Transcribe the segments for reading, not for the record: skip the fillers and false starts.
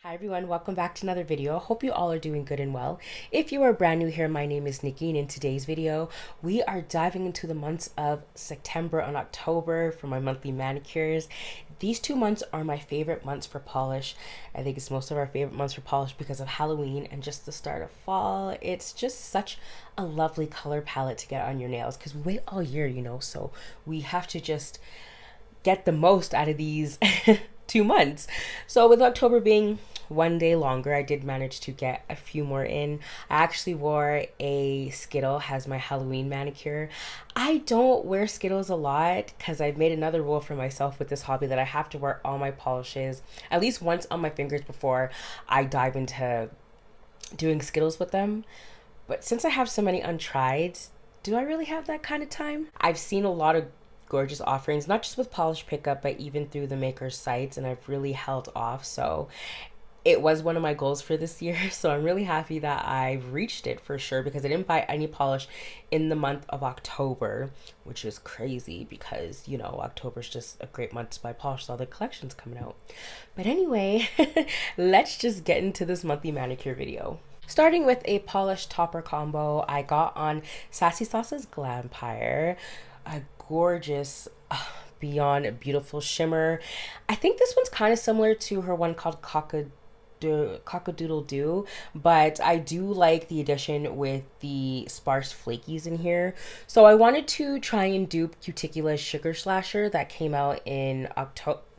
Hi everyone, welcome back to another video. Hope you all are doing good and well. If you are brand new here, my name is Nikki, and in today's video, we are diving into the months of September and October for my monthly manicures. These 2 months are my favorite months for polish. I think it's most of our favorite months for polish because of Halloween and just the start of fall. It's just such a lovely color palette to get on your nails because we wait all year, so we have to just get the most out of these 2 months. So with October being one day longer, I did manage to get a few more in. I actually wore a Skittle as my Halloween manicure. I don't wear Skittles a lot because I've made another rule for myself with this hobby that I have to wear all my polishes at least once on my fingers before I dive into doing Skittles with them. But since I have so many untried, do I really have that kind of time? I've seen a lot of gorgeous offerings, not just with polish pickup, but even through the maker's sites, and I've really held off. So it was one of my goals for this year. So I'm really happy that I've reached it for sure because I didn't buy any polish in the month of October, which is crazy because, October's just a great month to buy polish with all the collections coming out. But anyway, let's just get into this monthly manicure video. Starting with a polish topper combo I got on Sassy Sauce's Glampire. A gorgeous, beyond beautiful shimmer. I think this one's kind of similar to her one called Cockadoodle Doo, but I do like the addition with the sparse flakies in here. So I wanted to try and dupe Cuticula's Sugar Slasher that came out in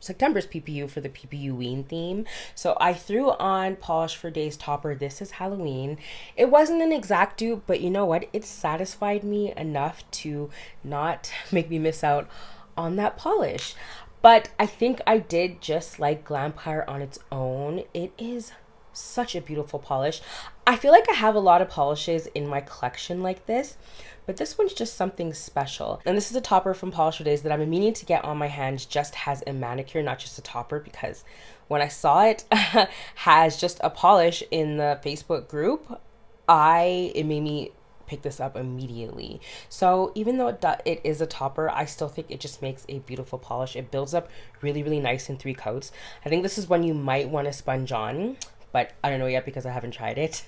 September's PPU for the PPU-ween theme. So I threw on Polish for Days topper. This is Halloween. It wasn't an exact dupe, but you know what? It satisfied me enough to not make me miss out on that polish. But I think I did just like Glampire on its own. It is such a beautiful polish. I feel like I have a lot of polishes in my collection like this, but this one's just something special. And this is a topper from Polish for Days that I've been meaning to get on my hands just as a manicure, not just a topper, because when I saw it has just a polish in the Facebook group, it made me pick this up immediately. So even though it is a topper, I still think it just makes a beautiful polish. It builds up really, really nice in 3 coats. I think this is one you might want to sponge on, but I don't know yet because I haven't tried it.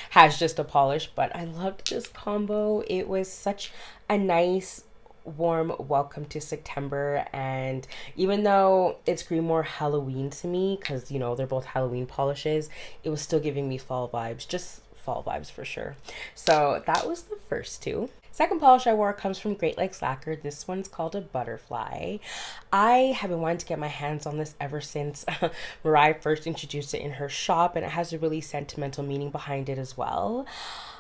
Has just a polish, but I loved this combo. It was such a nice warm welcome to September, and even though it screamed more Halloween to me because they're both Halloween polishes, it was still giving me fall vibes, just fall vibes for sure. So that was the first two. Second polish I wore comes from Great Lakes Lacquer. This one's called a Butterfly. I have been wanting to get my hands on this ever since Mariah first introduced it in her shop, and it has a really sentimental meaning behind it as well.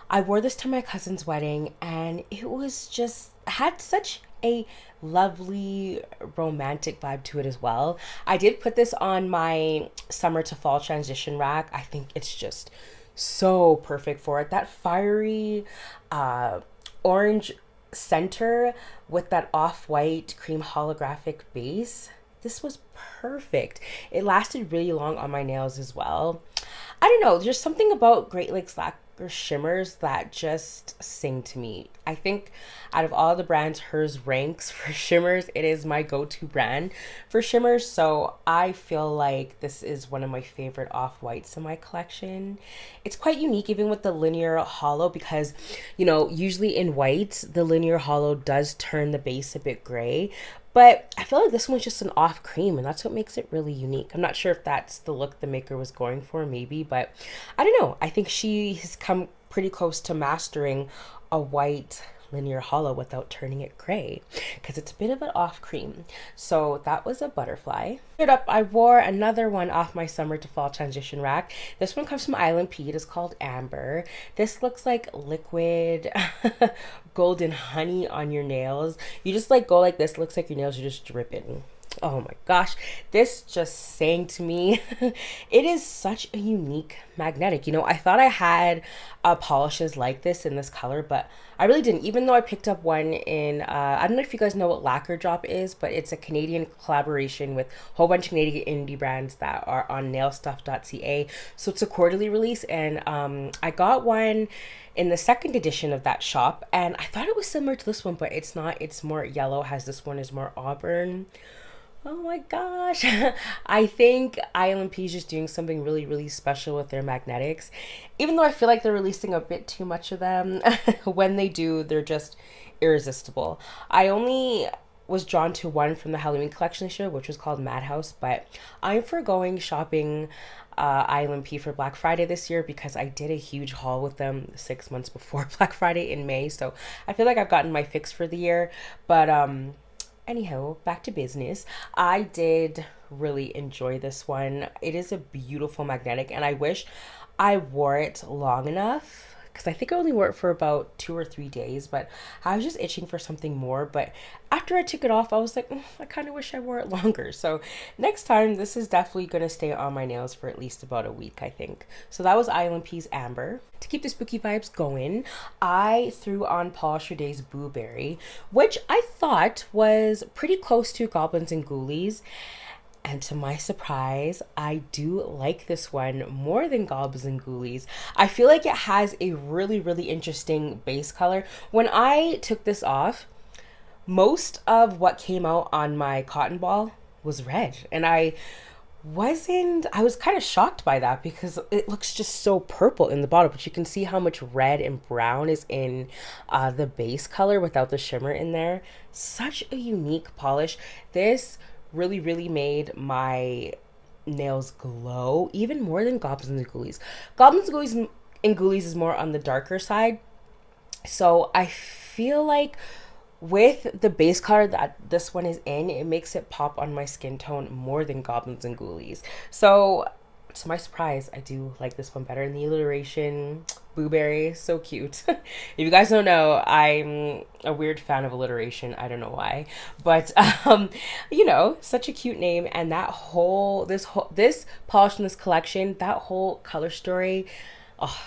I wore this to my cousin's wedding, and it was just had such a lovely romantic vibe to it as well. I did put this on my summer to fall transition rack. I think it's just so perfect for it. That fiery orange center with that off-white cream holographic base. This was perfect. It lasted really long on my nails as well. I don't know, there's something about Great Lakes Lacquer shimmers that just sing to me. I think out of all the brands, hers ranks for shimmers. It is my go-to brand for shimmers, so I feel like this is one of my favorite off-whites in my collection. It's quite unique even with the linear hollow because usually in white the linear hollow does turn the base a bit gray, but I feel like this one's just an off cream, and that's what makes it really unique. I'm not sure if that's the look the maker was going for, maybe, but I don't know. I think she has come pretty close to mastering a white linear hollow without turning it gray because it's a bit of an off cream. So that was a Butterfly. Third up, I wore another one off my summer to fall transition rack. This one comes from ILNP. It is called Amber. This looks like liquid golden honey on your nails. You just go like this. It looks like your nails are just dripping. Oh my gosh, this just sang to me. It is such a unique magnetic. I thought I had polishes like this in this color, but I really didn't. Even though I picked up one in, I don't know if you guys know what Lacquer Drop is, but it's a Canadian collaboration with a whole bunch of Canadian indie brands that are on nailstuff.ca. So it's a quarterly release, and I got one in the second edition of that shop, and I thought it was similar to this one, but it's not. It's more yellow, has this one is more auburn. Oh my gosh. I think ILNP is just doing something really, really special with their magnetics. Even though I feel like they're releasing a bit too much of them, when they do, they're just irresistible. I only was drawn to one from the Halloween collection this year, which was called Madhouse, but I'm foregoing shopping ILNP for Black Friday this year because I did a huge haul with them 6 months before Black Friday in May. So I feel like I've gotten my fix for the year. But anyhow, back to business. I did really enjoy this one. It is a beautiful magnetic, and I wish I wore it long enough because I think I only wore it for about 2 or 3 days, but I was just itching for something more. But after I took it off, I was like, I kind of wish I wore it longer. So next time, this is definitely going to stay on my nails for at least about a week, I think. So that was ILNP's Amber. To keep the spooky vibes going, I threw on Polish for Days Blueberry, which I thought was pretty close to Goblins and Ghoulies. And to my surprise, I do like this one more than Goblins and Ghoulies. I feel like it has a really, really interesting base color. When I took this off, most of what came out on my cotton ball was red. And I was kind of shocked by that because it looks just so purple in the bottle, but you can see how much red and brown is in the base color without the shimmer in there. Such a unique polish. This really, really made my nails glow even more than Goblins and Ghoulies. Goblins and Ghoulies is more on the darker side. So I feel like with the base color that this one is in, it makes it pop on my skin tone more than Goblins and Ghoulies. So to my surprise, I do like this one better. In the alliteration, Blueberry, so cute. If you guys don't know, I'm a weird fan of alliteration. I don't know why, but such a cute name. And that this polish in this collection, that whole color story, oh,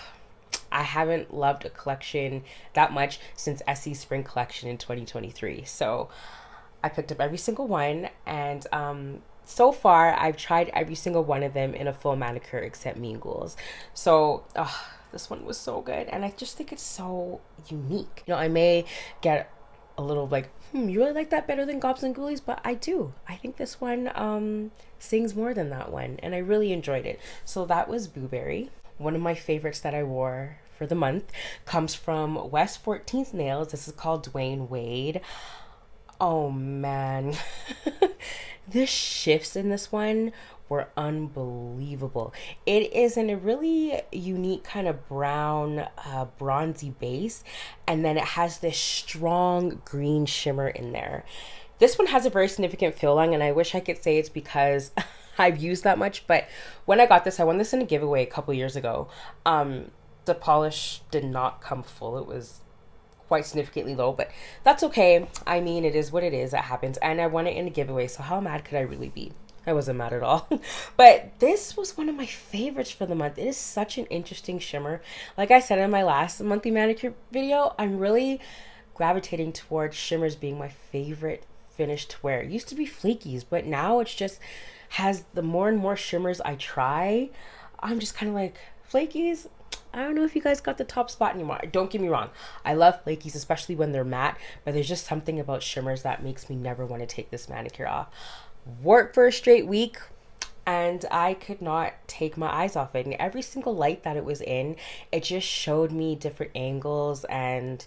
I haven't loved a collection that much since Essie's spring collection in 2023. So I picked up every single one, and so far I've tried every single one of them in a full manicure except Mean Ghouls. So this one was so good, and I just think it's so unique. I may get a little like, you really like that better than Goblins and Ghoulies, but I do. I think this one sings more than that one, and I really enjoyed it. So that was Blueberry. One of my favorites that I wore for the month comes from West 14th Nails. This is called Dwayne Wade. Oh man, the shifts in this one were unbelievable. It is in a really unique kind of brown, bronzy base, and then it has this strong green shimmer in there. This one has a very significant fill line, and I wish I could say it's because I've used that much, but when I got this, I won this in a giveaway a couple years ago. The polish did not come full. It was quite significantly low, but that's okay. I mean, it is what it is. That happens. And I won it in a giveaway, so how mad could I really be? I wasn't mad at all. But this was one of my favorites for the month. It is such an interesting shimmer. Like I said in my last monthly manicure video, I'm really gravitating towards shimmers being my favorite finish to wear. It used to be flakies, but now it's just has the more and more shimmers I try, I'm just kind of like, flakies, I don't know if you guys got the top spot anymore. Don't get me wrong, I love flakies, especially when they're matte, but there's just something about shimmers that makes me never want to take this manicure off. Worked for a straight week, and I could not take my eyes off it. And every single light that it was in, it just showed me different angles and,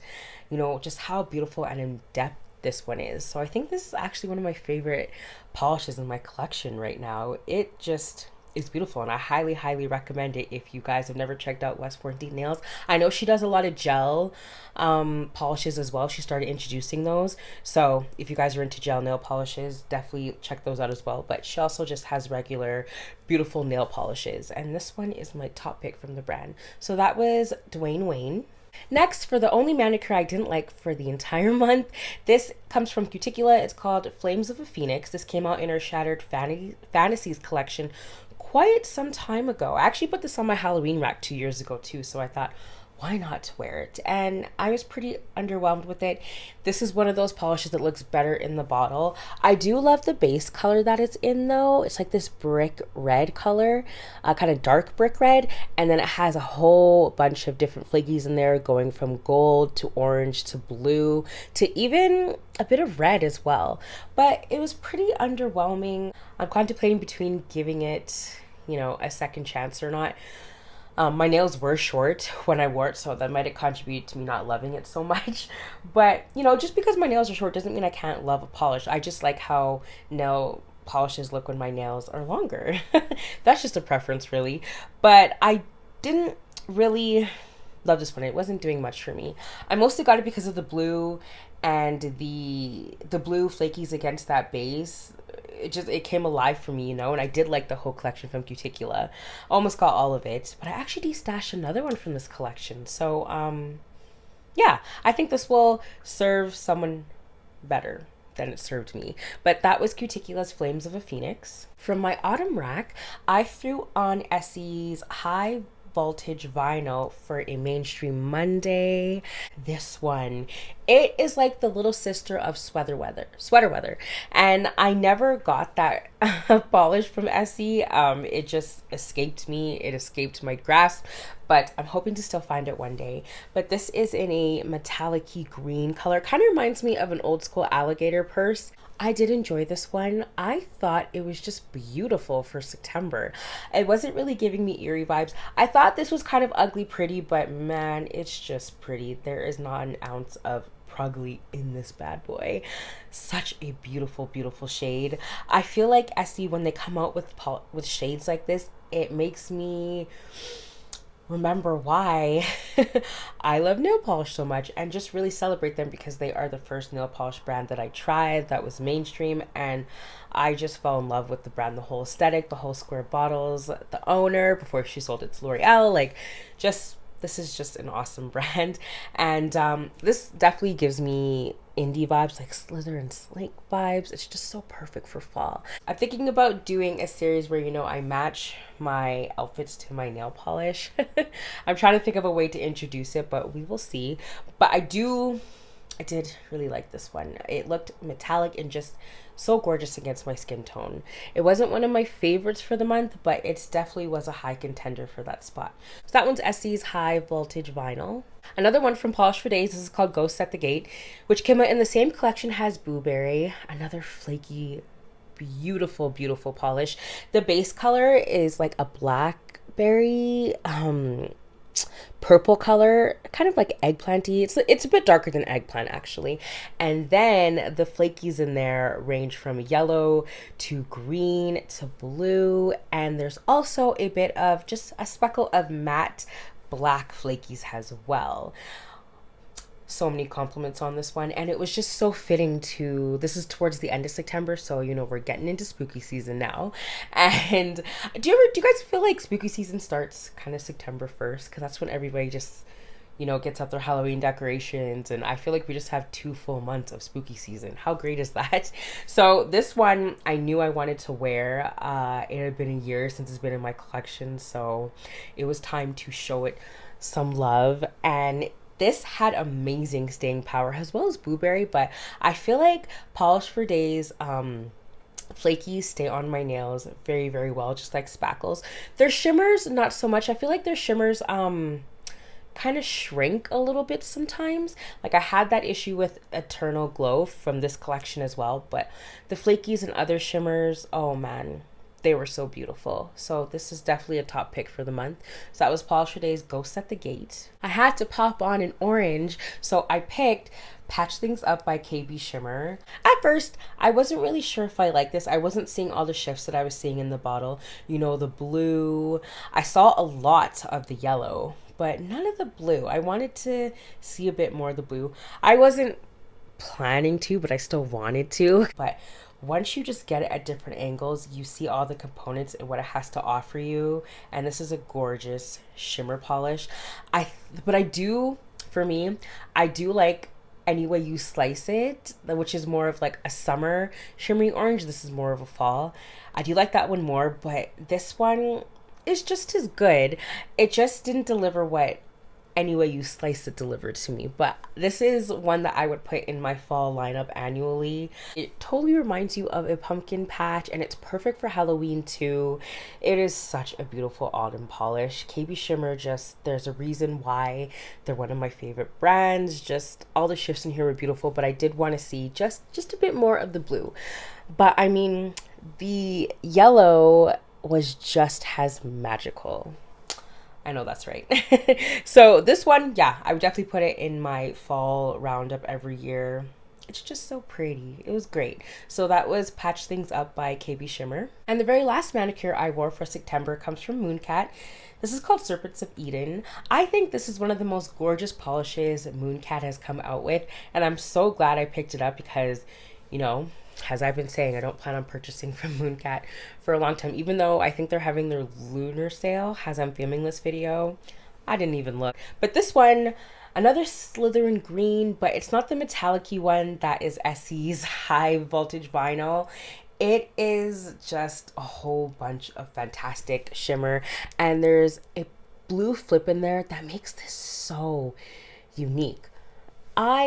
just how beautiful and in depth this one is. So I think this is actually one of my favorite polishes in my collection right now. It just is beautiful, and I highly, highly recommend it if you guys have never checked out West 14 Nails. I know she does a lot of gel polishes as well. She started introducing those. So if you guys are into gel nail polishes, definitely check those out as well. But she also just has regular beautiful nail polishes, and this one is my top pick from the brand. So that was Dwayne Wayne. Next, for the only manicure I didn't like for the entire month, this comes from Cuticula. It's called Flames of a Phoenix. This came out in her Shattered Fantasies collection quite some time ago. I actually put this on my Halloween rack 2 years ago too, so I thought, why not wear it? And I was pretty underwhelmed with it. This is one of those polishes that looks better in the bottle. I do love the base color that it's in though. It's like this brick red color, kind of dark brick red. And then it has a whole bunch of different flakies in there, going from gold to orange to blue to even a bit of red as well. But it was pretty underwhelming. I'm contemplating between giving it, you know, a second chance or not. My nails were short when I wore it, so that might have contributed to me not loving it so much. But, you know, just because my nails are short doesn't mean I can't love a polish. I just like how nail polishes look when my nails are longer. That's just a preference, really. But I didn't really love this one. It wasn't doing much for me. I mostly got it because of the blue and the blue flakies against that base. It came alive for me, you know, and I did like the whole collection from Cuticula. Almost got all of it, but I actually destashed another one from this collection. So yeah, I think this will serve someone better than it served me. But that was Cuticula's Flames of a Phoenix. From my autumn rack, I threw on Essie's High Voltage Vinyl for a mainstream Monday. This one, it is like the little sister of sweater weather, and I never got that polish from Essie. It just escaped me. It escaped my grasp, but I'm hoping to still find it one day. But this is in a metallic-y green color. Kind of reminds me of an old school alligator purse. I did enjoy this one. I thought it was just beautiful for September. It wasn't really giving me eerie vibes. I thought this was kind of ugly pretty, but man, it's just pretty. There is not an ounce of prugly in this bad boy. Such a beautiful, beautiful shade. I feel like Essie, when they come out with shades like this, it makes me remember why I love nail polish so much and just really celebrate them, because they are the first nail polish brand that I tried that was mainstream, and I just fell in love with the brand, the whole aesthetic, the whole square bottles, the owner before she sold it to L'Oreal. Like, just this is just an awesome brand. And this definitely gives me indie vibes, like Slither and Slink vibes. It's just so perfect for fall. I'm thinking about doing a series where, you know, I match my outfits to my nail polish. I'm trying to think of a way to introduce it, but we will see. But I did really like this one. It looked metallic and just so gorgeous against my skin tone. It wasn't one of my favorites for the month, but it definitely was a high contender for that spot. So that one's Essie's High Voltage Vinyl. Another one from Polish for Days, this is called Ghosts at the Gate, which came out in the same collection as Blueberry. Another flaky, beautiful, beautiful polish. The base color is like a blackberry, purple color, kind of like eggplanty. It's a bit darker than eggplant actually. And then the flakies in there range from yellow to green to blue, and there's also a bit of just a speckle of matte black flakies as well. So many compliments on this one, and it was just so fitting to, this is towards the end of September, so you know we're getting into spooky season now. And do you guys feel like spooky season starts kind of September 1st, because that's when everybody just, you know, gets out their Halloween decorations, and I feel like we just have 2 full months of spooky season. How great is that? So this one I knew I wanted to wear. It had been a year since it's been in my collection, so it was time to show it some love. And this had amazing staying power as well as Blueberry, but I feel like Polish for Days flakies stay on my nails very, very well, just like spackles. Their shimmers, not so much. I feel like their shimmers kind of shrink a little bit sometimes. Like I had that issue with Eternal Glow from this collection as well, but the flakies and other shimmers, oh man, they were so beautiful. So this is definitely a top pick for the month. So that was Polish for Days Ghosts at the Gate. I had to pop on an orange, so I picked Patch Things Up by KB Shimmer. At first, I wasn't really sure if I liked this. I wasn't seeing all the shifts that I was seeing in the bottle. You know, the blue. I saw a lot of the yellow, but none of the blue. I wanted to see a bit more of the blue. I wasn't planning to, but I still wanted to. But once you just get it at different angles, you see all the components and what it has to offer you. And this is a gorgeous shimmer polish. But I do, for me, I do like any way you slice it, which is more of like a summer shimmery orange. This is more of a fall. I do like that one more, but this one is just as good. It just didn't deliver what any way you slice it delivered to me. But this is one that I would put in my fall lineup annually. It totally reminds you of a pumpkin patch, and it's perfect for Halloween too. It is such a beautiful autumn polish. KB Shimmer, just there's a reason why they're one of my favorite brands. Just all the shifts in here were beautiful, but I did want to see just a bit more of the blue. But I mean, the yellow was just as magical. I know that's right. So this one, yeah, I would definitely put it in my fall roundup every year. It's just so pretty. It was great. So that was Patch Things Up by KB Shimmer. And the very last manicure I wore for September comes from Mooncat. This is called Serpents of Eden. I think this is one of the most gorgeous polishes Mooncat has come out with, and I'm so glad I picked it up because, you know, as I've been saying, I don't plan on purchasing from Mooncat for a long time, even though I think they're having their lunar sale as I'm filming this video. I didn't even look. But this one, another Slytherin green, but it's not the metallic-y one that is Essie's high voltage vinyl. It is just a whole bunch of fantastic shimmer, and there's a blue flip in there that makes this so unique.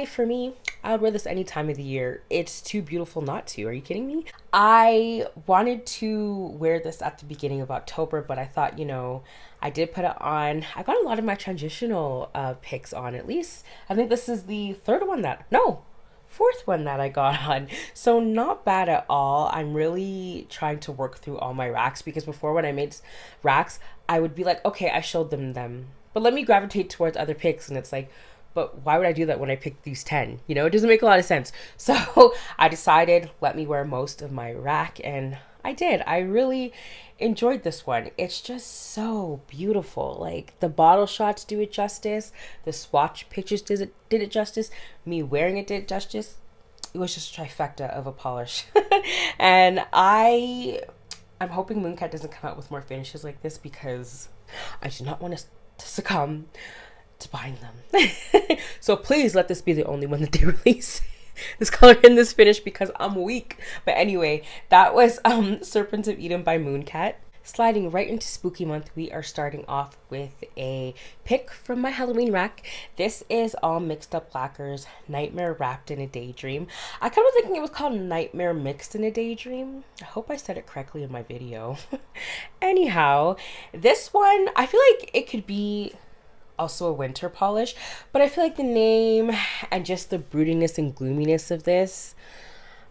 For me, I would wear this any time of the year. It's too beautiful not to. Are you kidding me? I wanted to wear this at the beginning of October, but I thought, you know, I did put it on. I got a lot of my transitional pics on, at least. I think this is the fourth one that I got on. So not bad at all. I'm really trying to work through all my racks, because before, when I made racks, I would be like, okay, I showed them. But let me gravitate towards other pics, and it's like, but why would I do that when I picked these 10? You know, it doesn't make a lot of sense. So I decided, let me wear most of my rack, and I did. I really enjoyed this one. It's just so beautiful. Like, the bottle shots do it justice. The swatch pictures did it justice. Me wearing it did it justice. It was just a trifecta of a polish. And I'm hoping Mooncat doesn't come out with more finishes like this, because I do not want to succumb to buying them. So please let this be the only one that they release, this color in this finish, because I'm weak. But anyway, that was Serpents of Eden by Mooncat. Sliding right into spooky month, we are starting off with a pick from my Halloween rack. This is All Mixed Up Lacquers, Nightmare Wrapped in a Daydream. I kind of thinking it was called Nightmare Mixed in a Daydream. I hope I said it correctly in my video. Anyhow, this one, I feel like it could be also a winter polish, but I feel like the name and just the broodiness and gloominess of this,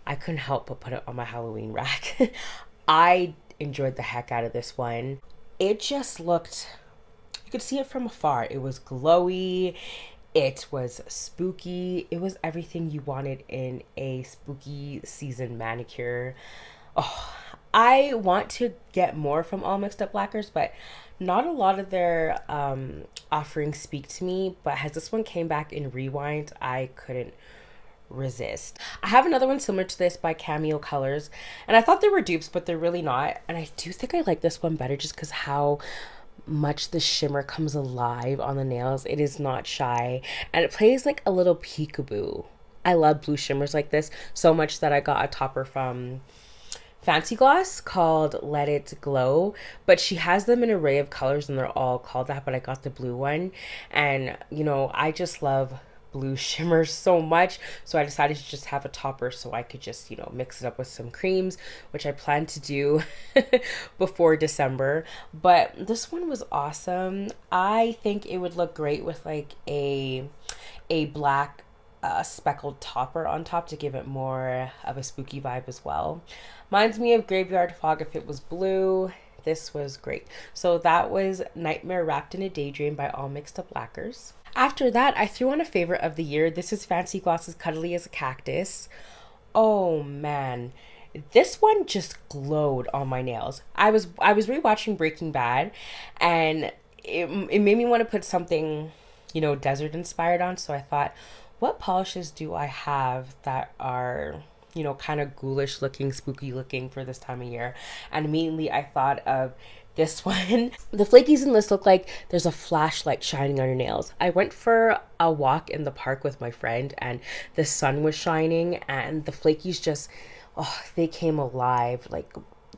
I couldn't help but put it on my Halloween rack. I enjoyed the heck out of this one. It just looked, you could see it from afar. It was glowy, it was spooky, it was everything you wanted in a spooky season manicure. Oh, I want to get more from All Mixed Up Lacquers, but not a lot of their offerings speak to me. But as this one came back in Rewind, I couldn't resist. I have another one similar to this by Cameo Colors, and I thought they were dupes, but they're really not. And I do think I like this one better just because how much the shimmer comes alive on the nails. It is not shy, and it plays like a little peekaboo. I love blue shimmers like this so much that I got a topper from Fancy Gloss called Let It Glow, but she has them in an array of colors and they're all called that, but I got the blue one. And you know, I just love blue shimmers so much, so I decided to just have a topper so I could just, you know, mix it up with some creams, which I plan to do before December. But this one was awesome. I think it would look great with like a black speckled topper on top to give it more of a spooky vibe as well. Reminds me of Graveyard Fog if it was blue. This was great. So that was Nightmare Wrapped in a Daydream by All Mixed Up Lacquers. After that, I threw on a favorite of the year. This is Fancy Gloss's Cuddly as a Cactus. Oh man, this one just glowed on my nails. I was rewatching Breaking Bad, and it made me want to put something, you know, desert inspired on. So I thought, what polishes do I have that are, you know, kind of ghoulish looking, spooky looking for this time of year? And immediately I thought of this one. The flakies in this look like there's a flashlight shining on your nails. I went for a walk in the park with my friend and the sun was shining and the flakies just, oh, they came alive. Like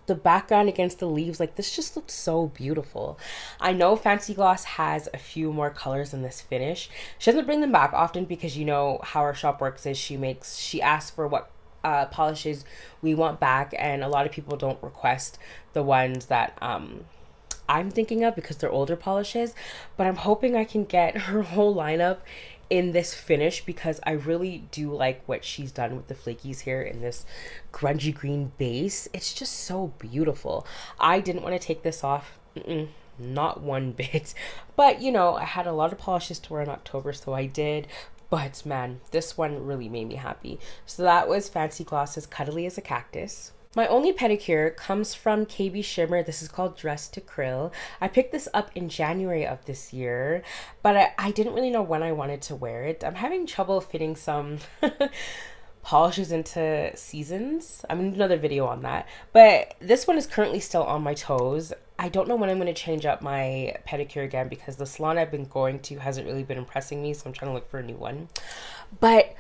the background against the leaves, like this just looked so beautiful. I know Fancy Gloss has a few more colors in this finish. She doesn't bring them back often because you know how our shop works is she asks for what polishes we want back, and a lot of people don't request the ones that I'm thinking of because they're older polishes, but I'm hoping I can get her whole lineup in this finish because I really do like what she's done with the flakies here in this grungy green base. It's just so beautiful. I didn't want to take this off. Not one bit. But, you know, I had a lot of polishes to wear in October, so I did. But, man, this one really made me happy. So that was Fancy Gloss's Cuddly as a Cactus. My only pedicure comes from KB Shimmer. This is called Dress to Krill. I picked this up in January of this year, but I didn't really know when I wanted to wear it. I'm having trouble fitting some polishes into seasons. I'm going to do another video on that. But this one is currently still on my toes. I don't know when I'm going to change up my pedicure again because the salon I've been going to hasn't really been impressing me, so I'm trying to look for a new one. But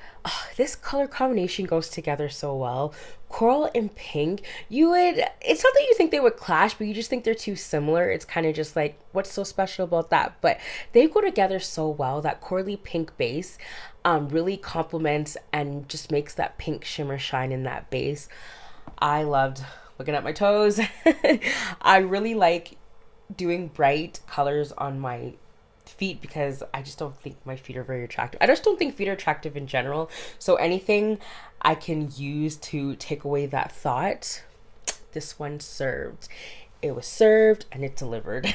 this color combination goes together so well. Coral and pink, it's not that you think they would clash, but you just think they're too similar. It's kind of just like, what's so special about that? But they go together so well. That corally pink base really complements and just makes that pink shimmer shine in that base. I loved looking at my toes. I really like doing bright colors on my feet because I just don't think my feet are very attractive. I just don't think feet are attractive in general. So anything I can use to take away that thought, this one served. It was served and it delivered.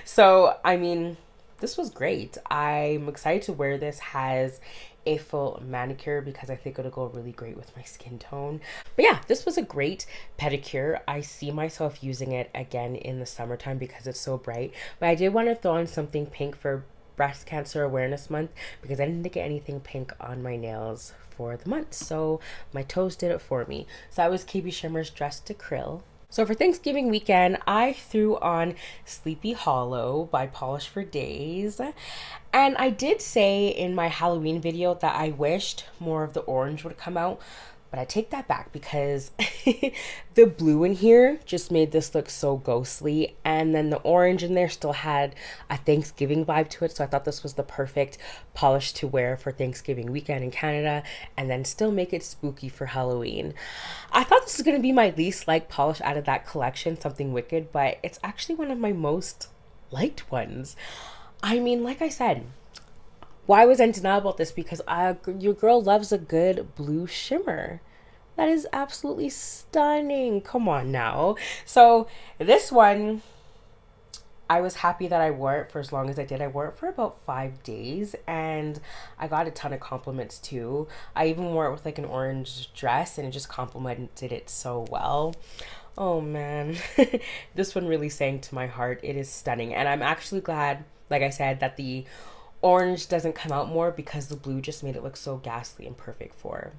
So, I mean, this was great. I'm excited to wear this. Has a full manicure because I think it'll go really great with my skin tone. But yeah, this was a great pedicure. I see myself using it again in the summertime because it's so bright. But I did want to throw on something pink for Breast Cancer Awareness Month because I didn't get anything pink on my nails for the month. So my toes did it for me. So that was KB Shimmer's Dress to Krill. So for Thanksgiving weekend, I threw on Sleepy Hollow by Polish for Days. And I did say in my Halloween video that I wished more of the orange would come out. But I take that back because the blue in here just made this look so ghostly. And then the orange in there still had a Thanksgiving vibe to it. So I thought this was the perfect polish to wear for Thanksgiving weekend in Canada and then still make it spooky for Halloween. I thought this was going to be my least liked polish out of that collection, Something Wicked, but it's actually one of my most liked ones. I mean, like I said, why was I in denial about this? Because your girl loves a good blue shimmer. That is absolutely stunning. Come on now. So this one, I was happy that I wore it for as long as I did. I wore it for about 5 days and I got a ton of compliments too. I even wore it with like an orange dress and it just complimented it so well. Oh man, this one really sang to my heart. It is stunning. And I'm actually glad, like I said, that the orange doesn't come out more because the blue just made it look so ghastly and perfect for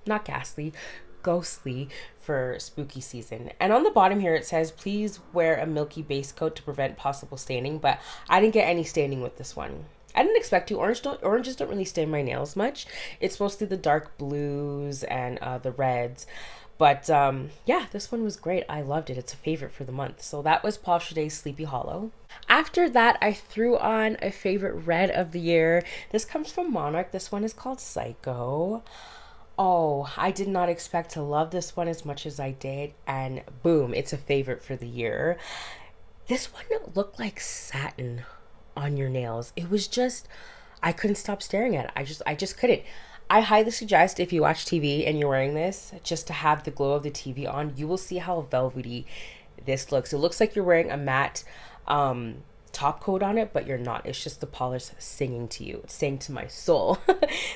not ghastly, ghostly for spooky season. And on the bottom here it says please wear a milky base coat to prevent possible staining, but I didn't get any staining with this one. I didn't expect to. Oranges don't really stain my nails much. It's mostly the dark blues and the reds. But yeah, this one was great. I loved it. It's a favorite for the month. So that was Polish for Days Sleepy Hollow. After that, I threw on a favorite red of the year. This comes from Monarch. This one is called Psycho. Oh, I did not expect to love this one as much as I did. And boom, it's a favorite for the year. This one looked like satin on your nails. It was just, I couldn't stop staring at it. I just couldn't. I highly suggest if you watch TV and you're wearing this, just to have the glow of the TV on, you will see how velvety this looks. It looks like you're wearing a matte top coat on it, but you're not. It's just the polish singing to you. It's saying to my soul.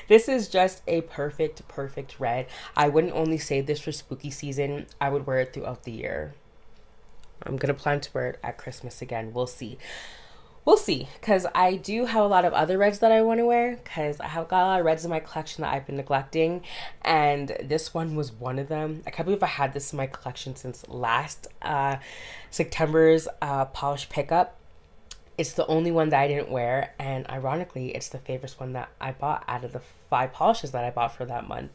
This is just a perfect red. I wouldn't only save this for spooky season. I would wear it throughout the year. I'm going to plan to wear it at Christmas again. We'll see. We'll see, because I do have a lot of other reds that I want to wear, because I have got a lot of reds in my collection that I've been neglecting, and this one was one of them. I can't believe I had this in my collection since last September's polish pickup. It's the only one that I didn't wear, and ironically, it's the favorite one that I bought out of the 5 polishes that I bought for that month.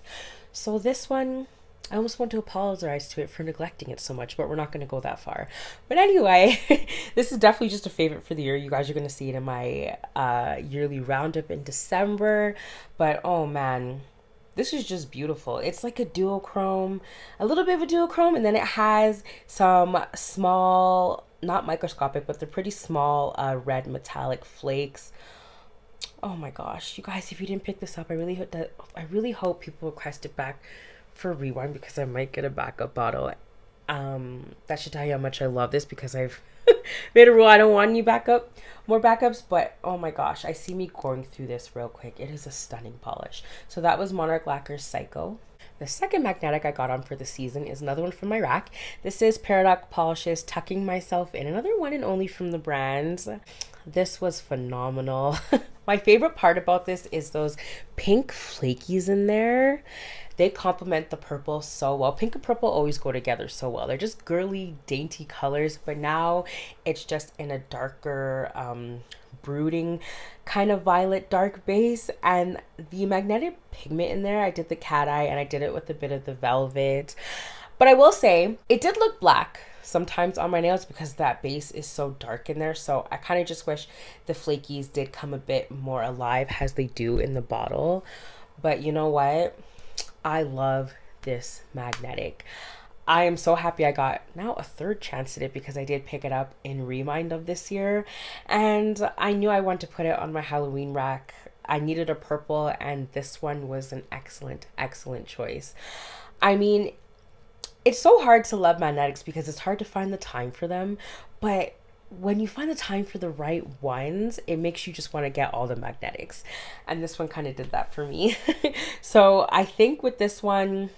So this one, I almost want to apologize to it for neglecting it so much, but we're not going to go that far. But anyway, this is definitely just a favorite for the year. You guys are going to see it in my yearly roundup in December. But oh man, this is just beautiful. It's like a duochrome, a little bit of a duochrome, and then it has some small, not microscopic, but they're pretty small red metallic flakes. Oh my gosh, you guys, if you didn't pick this up, I really hope people request it back for rewind because I might get a backup bottle. That should tell you how much I love this because I've made a rule I don't want any more backups, but oh my gosh, I see me going through this real quick. It is a stunning polish. So that was Monarch Lacquer's Psycho. The second magnetic I got on for the season is another one from my rack. This is Paradox Polishes Tucking Myself In, another one and only from the brands. This was phenomenal. My favorite part about this is those pink flakies in there. They complement the purple so well. Pink and purple always go together so well. They're just girly, dainty colors, but now it's just in a darker, brooding kind of violet dark base. And the magnetic pigment in there, I did the cat eye and I did it with a bit of the velvet. But I will say, it did look black sometimes on my nails because that base is so dark in there. So I kind of just wish the flakies did come a bit more alive as they do in the bottle. But you know what? I love this magnetic. I am so happy I got now a third chance at it because I did pick it up in Remind of this year. And I knew I wanted to put it on my Halloween rack. I needed a purple and this one was an excellent, excellent choice. I mean, it's so hard to love magnetics because it's hard to find the time for them, but when you find the time for the right ones, it makes you just want to get all the magnetics. And this one kind of did that for me. So I think with this one,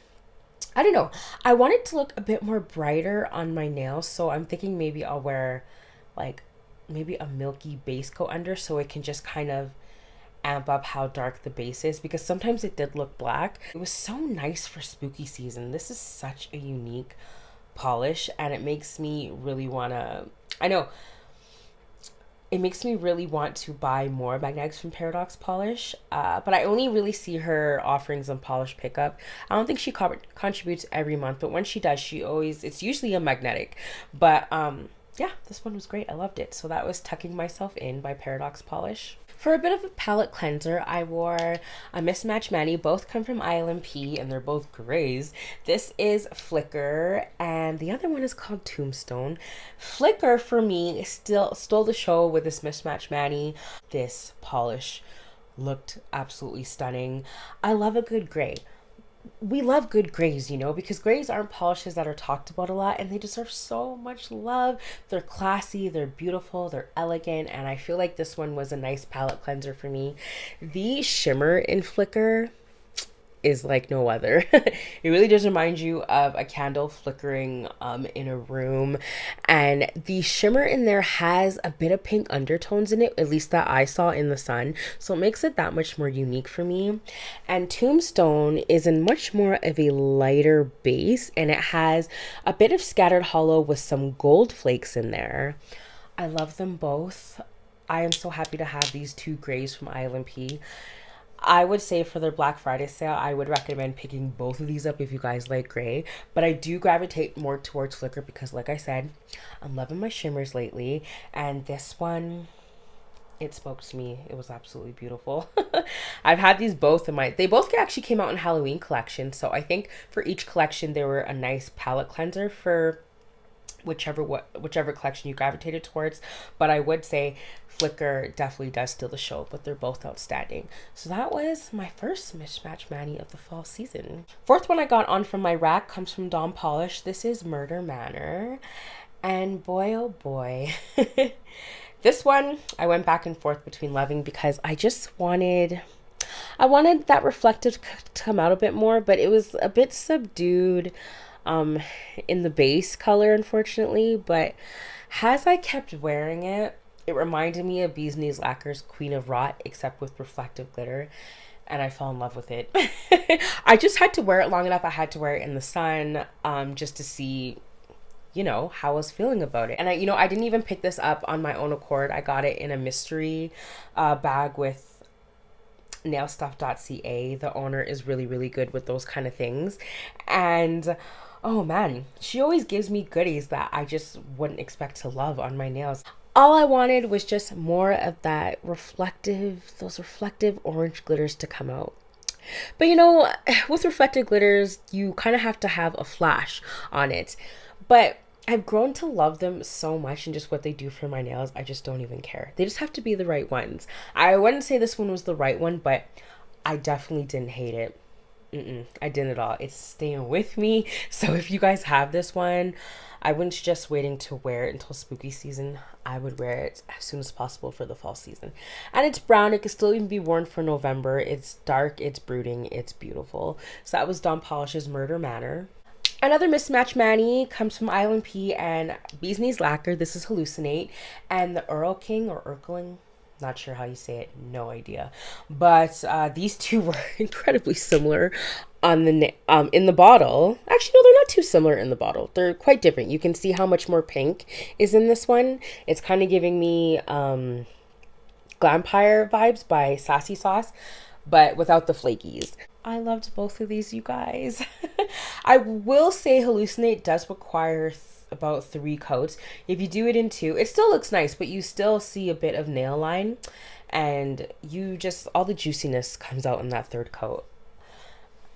I don't know, I want it to look a bit more brighter on my nails. So I'm thinking maybe I'll wear like maybe a milky base coat under so it can just kind of amp up how dark the base is because sometimes it did look black. It was so nice for spooky season. This is such a unique polish and it makes me really want to, I know, it makes me really want to buy more magnetics from Paradox Polish, but I only really see her offerings on Polish Pickup. I don't think she contributes every month, but when she does, it's usually a magnetic. But yeah, this one was great. I loved it. So that was Tucking Myself In by Paradox Polish. For a bit of a palette cleanser, I wore a Mismatch Mani. Both come from ILNP and they're both grays. This is Flicker and the other one is called Tombstone. Flicker for me still stole the show with this Mismatch Mani. This polish looked absolutely stunning. I love a good gray. We love good grays, you know, because grays aren't polishes that are talked about a lot and they deserve so much love. They're classy, they're beautiful, they're elegant, and I feel like this one was a nice palette cleanser for me. The shimmer in Flicker is like no other. It really does remind you of a candle flickering in a room, and the shimmer in there has a bit of pink undertones in it, at least that I saw in the sun, so it makes it that much more unique for me. And Tombstone is in much more of a lighter base and it has a bit of scattered hollow with some gold flakes in there. I love them both. I am so happy to have these two grays from ILNP. I would say for their Black Friday sale, I would recommend picking both of these up if you guys like gray. But I do gravitate more towards Flicker because, like I said, I'm loving my shimmers lately. And this one, it spoke to me. It was absolutely beautiful. I've had these both in they both actually came out in Halloween collection. So I think for each collection, they were a nice palette cleanser for whichever collection you gravitated towards. But I would say Flicker definitely does steal the show, but they're both outstanding. So that was my first Mismatch Mani of the fall season. Fourth one I got on from my rack comes from Dawn Polish. This is Murder Manor, and boy oh boy, this one I went back and forth between loving because I wanted that reflective to come out a bit more, but it was a bit subdued in the base color, unfortunately. But as I kept wearing it, it reminded me of Bee's Knees Lacquer's Queen of Rot, except with reflective glitter, and I fell in love with it. I just had to wear it long enough. I had to wear it in the sun, just to see, you know, how I was feeling about it. And I didn't even pick this up on my own accord. I got it in a mystery bag with nailstuff.ca. The owner is really, really good with those kind of things. And oh man, she always gives me goodies that I just wouldn't expect to love on my nails. All I wanted was just more of that those reflective orange glitters to come out. But you know, with reflective glitters, you kind of have to have a flash on it. But I've grown to love them so much and just what they do for my nails, I just don't even care. They just have to be the right ones. I wouldn't say this one was the right one, but I definitely didn't hate it. I didn't at all. It's staying with me. So if you guys have this one, I wouldn't suggest waiting to wear it until spooky season. I would wear it as soon as possible for the fall season. And it's brown. It can still even be worn for November. It's dark. It's brooding. It's beautiful. So that was Dawn Polish's Murder Manor. Another mismatch mani comes from ILNP and Bee's Knees Lacquer. This is Hallucinate. And the Erlking or Erkling, not sure how you say it, no idea. But these two were incredibly similar on the in the bottle. Actually, no, they're not too similar in the bottle. They're quite different. You can see how much more pink is in this one. It's kind of giving me Glampire vibes by Sassy Sauce, but without the flakies. I loved both of these, you guys. I will say Hallucinate does require about 3 coats. If you do it in 2, it still looks nice, but you still see a bit of nail line, and you just, all the juiciness comes out in that 3rd coat.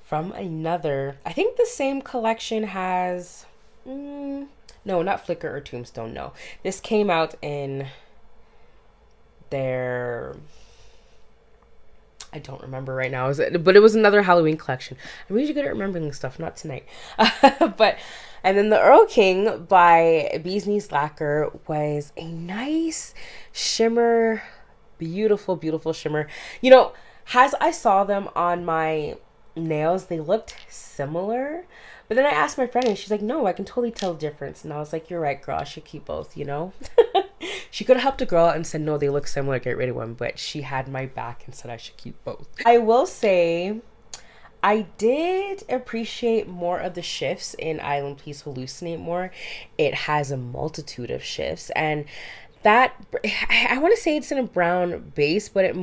From another, I think the same collection has, no, not Flicker or Tombstone, no. This came out in their, I don't remember right now, but it was another Halloween collection. I'm really good at remembering stuff, not tonight. And then the Erlking by Bee's Knees Lacquer was a nice shimmer, beautiful, beautiful shimmer. You know, as I saw them on my nails, they looked similar. But then I asked my friend and she's like, no, I can totally tell the difference. And I was like, you're right, girl, I should keep both, you know? She could have helped a girl and said, no, they look similar, get rid of one. But she had my back and said I should keep both. I will say, I did appreciate more of the shifts in ILNP's Hallucinate more. It has a multitude of shifts. And that, I want to say it's in a brown base, but it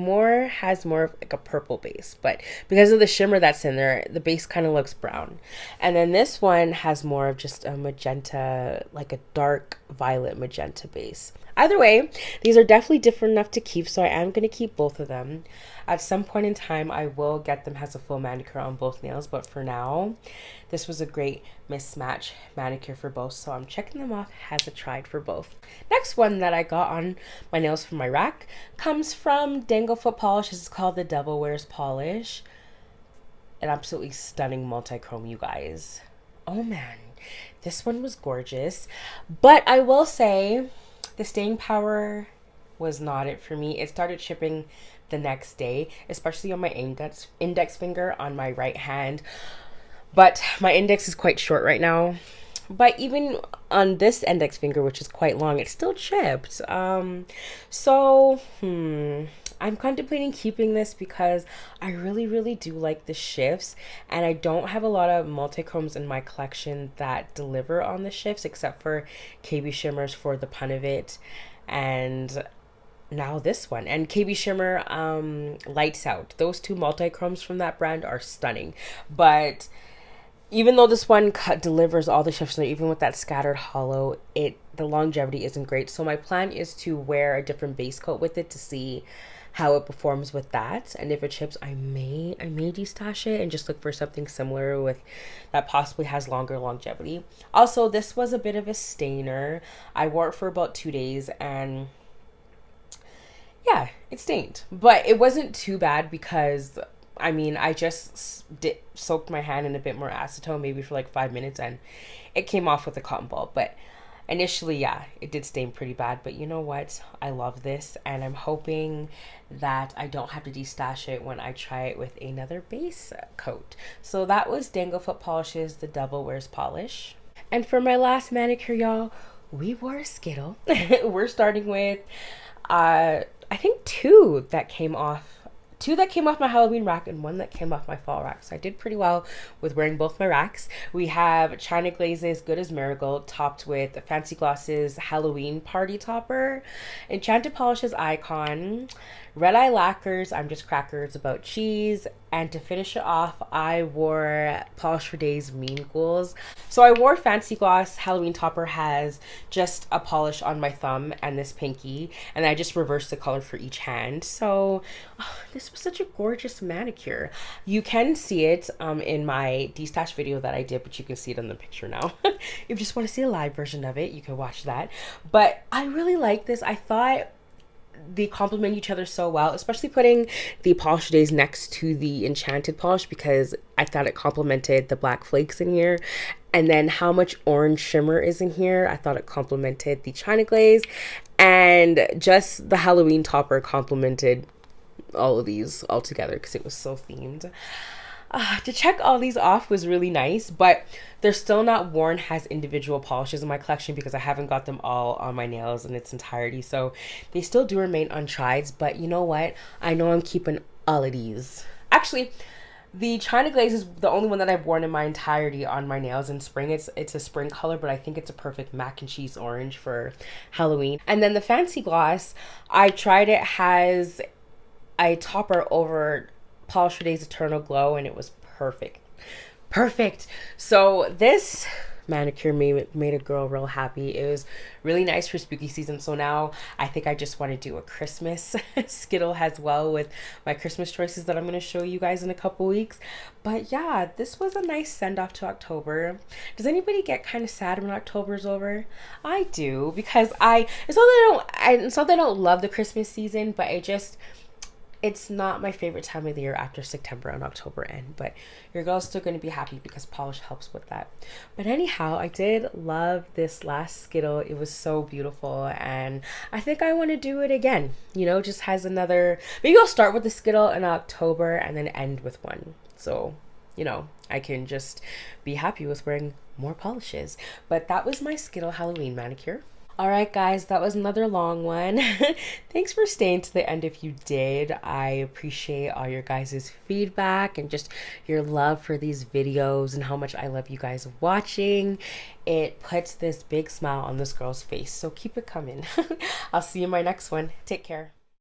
has more of like a purple base. But because of the shimmer that's in there, the base kind of looks brown. And then this one has more of just a magenta, like a dark violet magenta base. Either way, these are definitely different enough to keep, so I am going to keep both of them. At some point in time, I will get them as a full manicure on both nails, but for now, this was a great mismatch manicure for both, so I'm checking them off as a tried for both. Next one that I got on my nails from my rack comes from Danglefoot Polish. This is called the Devil Wears Polish. An absolutely stunning multi-chrome, you guys. Oh man, this one was gorgeous, but I will say the staying power was not it for me. It started shipping the next day, especially on my index finger on my right hand. But my index is quite short right now. But even on this index finger, which is quite long, it still chipped. I'm contemplating keeping this because I really, really do like the shifts, and I don't have a lot of multi-chromes in my collection that deliver on the shifts, except for KB Shimmers for the pun of it, and now this one. And KB Shimmer Lights Out. Those 2 multi-chromes from that brand are stunning. But even though this one delivers all the shifts, even with that scattered hollow, the longevity isn't great. So my plan is to wear a different base coat with it to see how it performs with that, and if it chips, I may destash it and just look for something similar with that possibly has longer longevity. Also, this was a bit of a stainer. I wore it for about 2 days, and yeah, it stained, but it wasn't too bad because I mean, I just soaked my hand in a bit more acetone, maybe for like 5 minutes, and it came off with a cotton ball. But initially, yeah, it did stain pretty bad, but you know what? I love this, and I'm hoping that I don't have to destash it when I try it with another base coat. So that was Danglefoot Polish's The Devil Wears Polish. And for my last manicure, y'all, we wore a Skittle. We're starting with, I think 2 that came off two that came off my Halloween rack and one that came off my fall rack. So I did pretty well with wearing both my racks. We have China Glazes Good as Marigold topped with Fancy Glosses Halloween Party Topper, Enchanted Polishes Icon, Red Eye Lacquers I'm Just Crackers About Cheese, and to finish it off, I wore Polish for Days Mean Ghouls. So I wore Fancy Gloss Halloween Topper has just a polish on my thumb and this pinky, and I just reversed the color for each hand. So this was such a gorgeous manicure. You can see it in my destash video that I did, but you can see it in the picture now. If you just want to see a live version of it, you can watch that. But I really like this. I thought they complement each other so well, especially putting the polish days next to the enchanted polish, because I thought it complemented the black flakes in here. And then how much orange shimmer is in here, I thought it complemented the China Glaze, and just the Halloween topper complemented all of these all together because it was so themed. To check all these off was really nice, but they're still not worn as individual polishes in my collection because I haven't got them all on my nails in its entirety. So they still do remain untried, but you know what? I know I'm keeping all of these. Actually, the China Glaze is the only one that I've worn in my entirety on my nails in spring. It's a spring color, but I think it's a perfect mac and cheese orange for Halloween. And then the Fancy Gloss, I tried it, has a topper over Polish for Days Eternal Glow, and it was perfect. So this manicure made a girl real happy. It was really nice for spooky season. So now I think I just want to do a Christmas Skittle as well with my Christmas choices that I'm going to show you guys in a couple weeks. But yeah, this was a nice send off to October. Does anybody get kind of sad when October's over? I do, because it's not that I don't love the Christmas season, but it's not my favorite time of the year after September and October end, but your girl's still going to be happy because polish helps with that. But anyhow, I did love this last Skittle. It was so beautiful, and I think I want to do it again. You know, just has another, maybe I'll start with the Skittle in October and then end with one. So, you know, I can just be happy with wearing more polishes. But that was my Skittle Halloween manicure. All right, guys, that was another long one. Thanks for staying to the end if you did. I appreciate all your guys' feedback and just your love for these videos and how much I love you guys watching. It puts this big smile on this girl's face, so keep it coming. I'll see you in my next one. Take care.